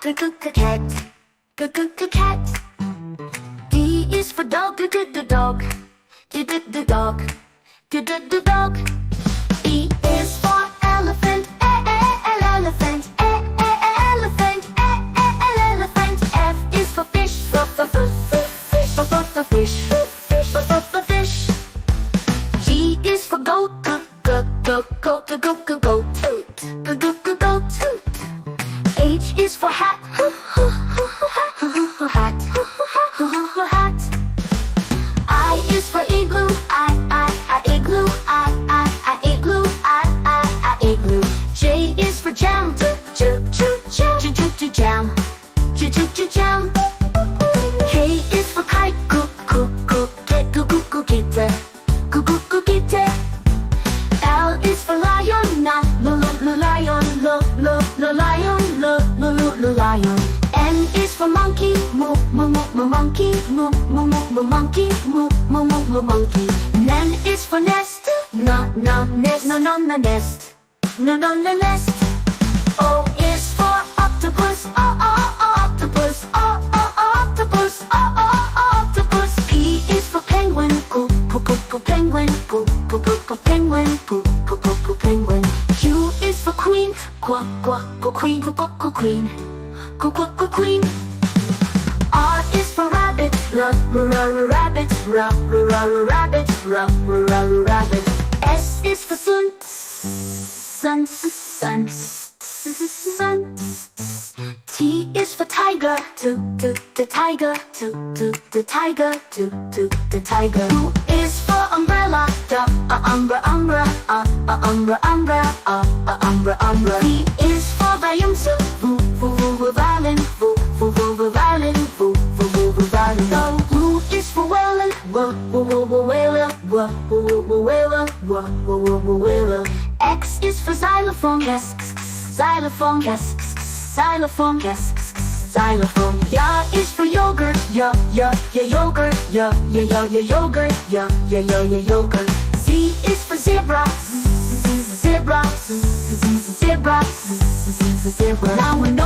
cat. Cat. D is for dog. Dog. Dog. Dog. E is for elephant. Elephant. Elephant. Elephant. F is for fish. Fish. Fish. G is for goat. Goat. H is for hat. Hat. I is for igloo. Igloo. Igloo. J is for jam. Jam. K is for kite. Kite. L is for lion. Lion. N is for monkey. Monkey. Monkey. N is for nest. Nest. Nest. O is for octopus. Octopus. P is for penguin. Penguin. Q is for queen. Queen. R is for rabbit. Rabbit. S is for sun. T is for tiger. Tiger. U is for umbrella. Umbrella. V is for violin. W is for whale. X is for xylophone. Xylophone. Y is for yogurt. Yogurt. Z is for zebra. Zebra. Now we know